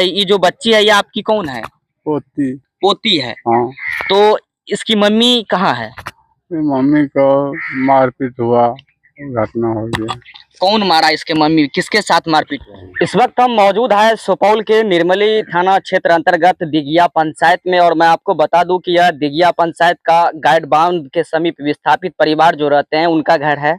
ये जो बच्ची है ये आपकी कौन है? पोती। पोती है। हाँ। तो इसकी मम्मी कहाँ है? मम्मी को मारपीट हुआ, घटना हो गया। कौन मारा इसके मम्मी, किसके साथ मारपीट हुआ? इस वक्त हम मौजूद है सुपौल के निर्मली थाना क्षेत्र अंतर्गत दिघिया पंचायत में, और मैं आपको बता दूं कि यह दिघिया पंचायत का गाइड बांध के समीप विस्थापित परिवार जो रहते हैं उनका घर है।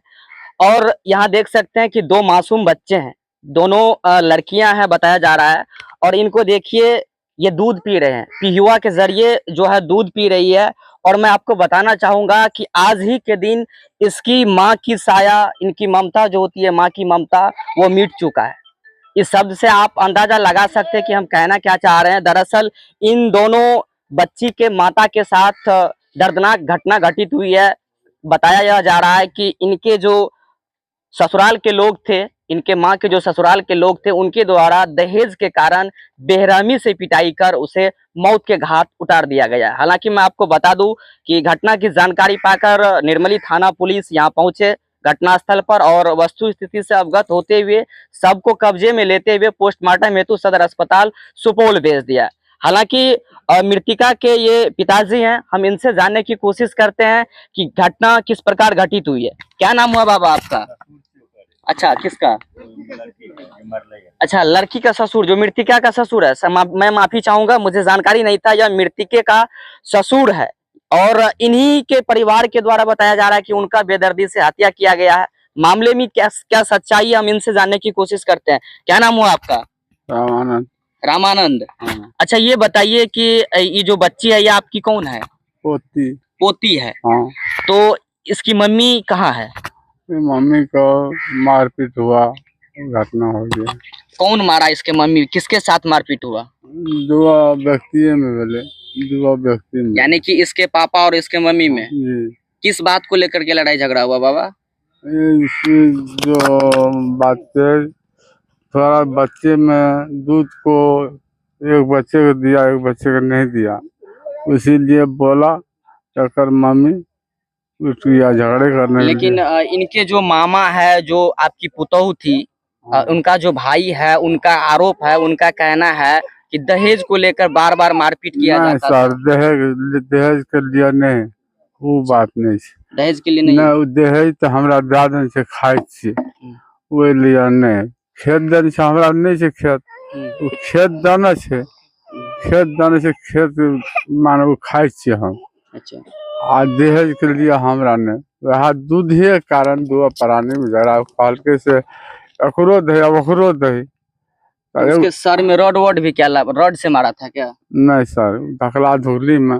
और यहाँ देख सकते हैं कि दो मासूम बच्चे हैं, दोनों लड़कियां हैं बताया जा रहा है। और इनको देखिए, ये दूध पी रहे हैं, पिहुआ के जरिए जो है दूध पी रही है। और मैं आपको बताना चाहूंगा कि आज ही के दिन इसकी माँ की साया, इनकी ममता जो होती है, माँ की ममता, वो मिट चुका है। इस शब्द से आप अंदाजा लगा सकते हैं कि हम कहना क्या चाह रहे हैं। दरअसल इन दोनों बच्ची के माता के साथ दर्दनाक घटना घटित हुई है। बताया यह जा रहा है कि इनके जो ससुराल के लोग थे, इनके माँ के जो ससुराल के लोग थे, उनके द्वारा दहेज के कारण बेरहमी से पिटाई कर उसे मौत के घाट उतार दिया गया है। हालांकि मैं आपको बता दूं कि घटना की जानकारी पाकर निर्मली थाना पुलिस यहां पहुंचे घटनास्थल पर, और वस्तु स्थिति से अवगत होते हुए सबको कब्जे में लेते हुए पोस्टमार्टम हेतु सदर अस्पताल सुपौल भेज दिया। हालांकि मृतिका के ये पिताजी हैं, हम इनसे जानने की कोशिश करते हैं कि घटना किस प्रकार घटित हुई है। क्या नाम हुआ बाबा आपका? अच्छा, किसका? अच्छा, लड़की का ससुर, जो मृतिका का ससुर है। मैं माफी चाहूंगा, मुझे जानकारी नहीं था, यह मृतिके का ससुर है। और इन्हीं के परिवार के द्वारा बताया जा रहा है कि उनका बेदर्दी से हत्या किया गया है। मामले में क्या क्या सच्चाई है, हम इनसे जानने की कोशिश करते हैं। क्या नाम हुआ आपका? रामानंद। रामानंद। अच्छा, ये बताइए कि ये जो बच्ची है ये आपकी कौन है? पोती। पोती है। हाँ। तो इसकी मम्मी कहाँ है? मम्मी को मारपीट हुआ, घटना हो गया। कौन मारा इसके मम्मी, किसके साथ मारपीट हुआ? दो व्यक्ति में बोले, दो व्यक्ति में, यानी कि इसके पापा और इसके मम्मी में जी। किस बात को लेकर के लड़ाई झगड़ा हुआ बाबा? जो बात है, थोड़ा बच्चे में दूध को एक बच्चे को दिया, एक बच्चे को नहीं दिया, इसीलिए बोला चक्कर मम्मी या झगड़े करने। लेकिन इनके जो मामा है, जो आपकी पुतोहू थी, उनका जो भाई है, उनका आरोप है, उनका कहना है कि दहेज को लेकर बार बार मारपीट किया जाता था। सर, दहेज के लिए नहीं, वो बात नहीं, दहेज के लिए नहीं। दहेज तो हमरा दादन से खाए छे, वो लिए नहीं। खेत दान से हमरा नहीं से खेत, वो खेत दाना से, खेत दाने से खेत माने वो खाए छे हम। अच्छा। आ दहेज के लिए हमरा ने वह दूध ही कारण दो प्राणी में जरा फालके से अखरो दही, अब अखरो दही। उसके सर में रॉड वॉड भी क्या रॉड से मारा था क्या? नहीं सर, धकला धुकली में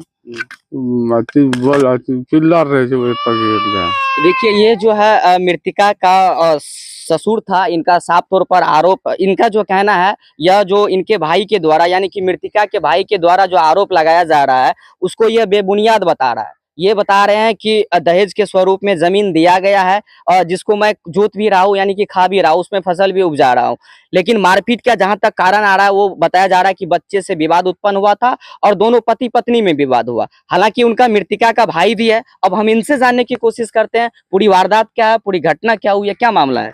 पिल्लर रहे पकड़। देखिए, ये जो है मृतिका का ससुर था, इनका साफ तौर पर आरोप, इनका जो कहना है, यह जो इनके भाई के द्वारा, यानी कि मृतिका के भाई के द्वारा जो आरोप लगाया जा रहा है, उसको यह बेबुनियाद बता रहा है। ये बता रहे हैं कि दहेज के स्वरूप में जमीन दिया गया है, और जिसको मैं जोत भी रहा हूँ, यानी कि खा भी रहा हूँ, उसमें फसल भी उपजा रहा हूँ। लेकिन मारपीट का जहां तक कारण आ रहा है, वो बताया जा रहा है कि बच्चे से विवाद उत्पन्न हुआ था, और दोनों पति पत्नी में विवाद हुआ। हालांकि उनका मृतिका का भाई भी है। अब हम इनसे जानने की कोशिश करते हैं पूरी वारदात क्या है, पूरी घटना क्या हुई है, क्या मामला है।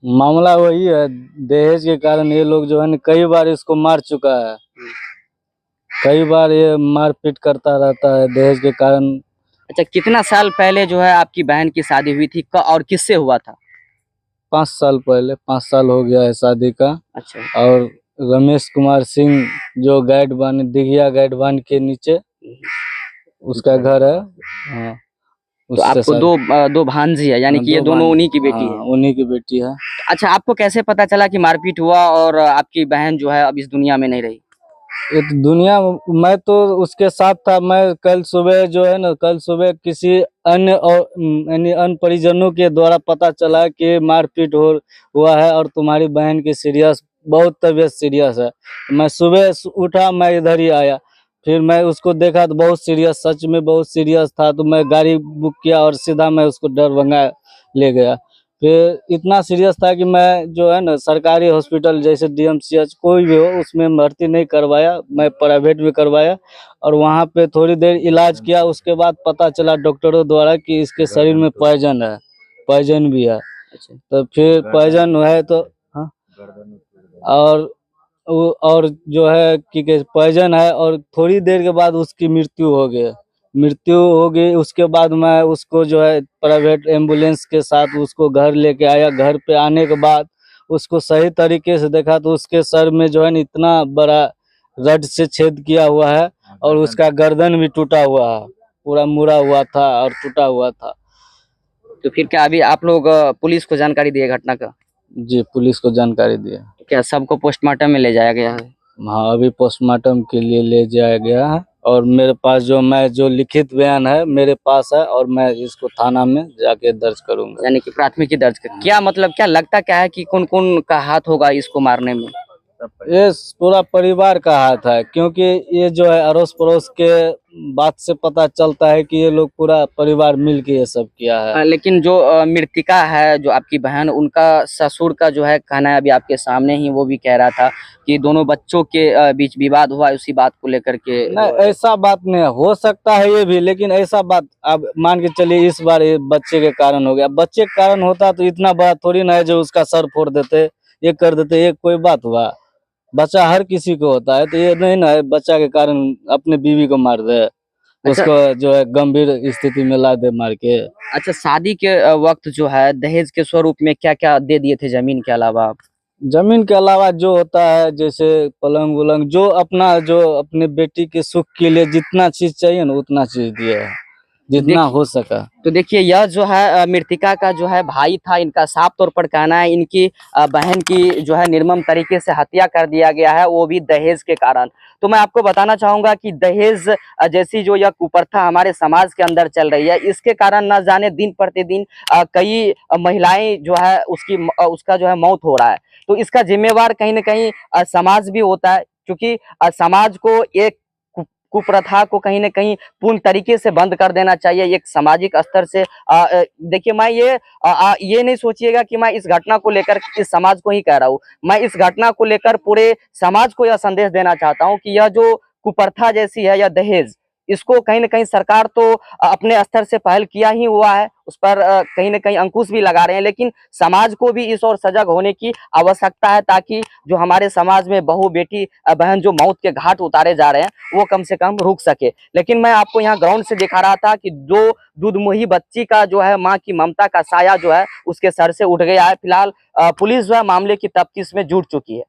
मामला वही है, दहेज के कारण ये लोग जो है न कई बार इसको मार चुका है, कई बार ये मारपीट करता रहता है दहेज के कारण। अच्छा, कितना साल पहले जो है आपकी बहन की शादी हुई थी और किससे हुआ था? 5 साल पहले, 5 साल हो गया है शादी का। अच्छा। और रमेश कुमार सिंह जो गाइड बांध, दिघिया गाइड बांध के नीचे उसका घर है। हाँ, तो आपको दो भांजी है, यानी कि ये दोनों उन्हीं की बेटी है? उन्हीं की बेटी है। अच्छा, आपको कैसे पता चला कि मारपीट हुआ और आपकी बहन जो है अब इस दुनिया में नहीं रही? ये तो दुनिया, मैं तो उसके साथ था। मैं कल सुबह जो है ना, कल सुबह किसी अन्य और यानी अन्य परिजनों के द्वारा पता चला कि मारपीट हुआ है और तुम्हारी बहन की सीरियस, बहुत तबीयत सीरियस है। मैं सुबह उठा, मैं इधर ही आया, फिर मैं उसको देखा तो बहुत सीरियस, सच में बहुत सीरियस था। तो मैं गाड़ी बुक किया और सीधा मैं उसको दरभंगा ले गया। फिर इतना सीरियस था कि मैं जो है ना सरकारी हॉस्पिटल जैसे DMCH कोई भी हो उसमें भर्ती नहीं करवाया, मैं प्राइवेट में करवाया। और वहाँ पे थोड़ी देर इलाज किया, उसके बाद पता चला डॉक्टरों द्वारा कि इसके शरीर में पॉइजन है, पॉइजन भी है। तो फिर पॉइजन है तो हाँ, और और जो है कि पॉइजन है, और थोड़ी देर के बाद उसकी मृत्यु हो गई। उसके बाद मैं उसको जो है प्राइवेट एम्बुलेंस के साथ उसको घर लेके आया। घर पे आने के बाद उसको सही तरीके से देखा तो उसके सर में जो है न इतना बड़ा रड से छेद किया हुआ है, और उसका गर्दन भी टूटा हुआ है, पूरा मुड़ा हुआ था और टूटा हुआ था। तो फिर क्या अभी आप लोग पुलिस को जानकारी दिए घटना का? जी, पुलिस को जानकारी दिया। क्या सबको पोस्टमार्टम में ले जाया गया है? हाँ, अभी पोस्टमार्टम के लिए ले जाया गया है, और मेरे पास जो लिखित बयान है मेरे पास है, और मैं इसको थाना में जाके दर्ज करूंगा। यानी कि प्राथमिकी दर्ज कर क्या मतलब क्या लगता क्या है कि कौन कौन का हाथ होगा इसको मारने में? ये पूरा परिवार का हाथ है, क्योंकि ये जो है अड़ोस पड़ोस के बात से पता चलता है कि ये लोग पूरा परिवार मिल के ये सब किया है। लेकिन जो मृतिका है, जो आपकी बहन, उनका ससुर का जो है कहना है, अभी आपके सामने ही वो भी कह रहा था कि दोनों बच्चों के बीच विवाद हुआ है, उसी बात को लेकर के। नहीं, ऐसा बात नहीं हो सकता है ये भी, लेकिन ऐसा बात आप मान के चलिए इस बार ये बच्चे के कारण हो गया। बच्चे के कारण होता तो इतना बड़ा थोड़ी ना है जो उसका सर फोड़ देते, ये कर देते, ये कोई बात हुआ? बच्चा हर किसी को होता है, तो ये नहीं ना है बच्चा के कारण अपने बीवी को मार दे, उसको जो है गंभीर स्थिति में ला दे मार के। अच्छा, शादी के वक्त जो है दहेज के स्वरूप में क्या क्या दे दिए थे जमीन के अलावा आप? जमीन के अलावा जो होता है जैसे पलंग उलंग, जो अपने बेटी के सुख के लिए जितना चीज चाहिए ना उतना चीज दिया है, जितना हो सका। तो देखिए, यह जो है मृतिका का जो है भाई था, इनका साफ तौर पर कहना है इनकी बहन की जो है निर्मम तरीके से हत्या कर दिया गया है, वो भी दहेज के कारण। तो मैं आपको बताना चाहूंगा कि दहेज जैसी जो यह कुप्रथा हमारे समाज के अंदर चल रही है, इसके कारण न जाने दिन प्रतिदिन कई महिलाएं जो है उसका जो है मौत हो रहा है। तो इसका जिम्मेवार कहीं ना कहीं समाज भी होता है, क्योंकि समाज को एक कुप्रथा को कहीं ना कहीं पूर्ण तरीके से बंद कर देना चाहिए एक सामाजिक स्तर से। देखिए, मैं ये नहीं सोचिएगा कि मैं इस घटना को लेकर इस समाज को ही कह रहा हूँ। मैं इस घटना को लेकर पूरे समाज को यह संदेश देना चाहता हूँ कि यह जो कुप्रथा जैसी है, या दहेज, इसको कहीं ना कहीं सरकार तो अपने स्तर से पहल किया ही हुआ है, उस पर कहीं ना कहीं अंकुश भी लगा रहे हैं, लेकिन समाज को भी इस ओर सजग होने की आवश्यकता है, ताकि जो हमारे समाज में बहू बेटी बहन जो मौत के घाट उतारे जा रहे हैं वो कम से कम रुक सके। लेकिन मैं आपको यहाँ ग्राउंड से दिखा रहा था कि दो दूधमुही बच्ची का जो है माँ की ममता का साया जो है उसके सर से उठ गया है। फिलहाल पुलिस जो है मामले की तफ्तीश में जुट चुकी है।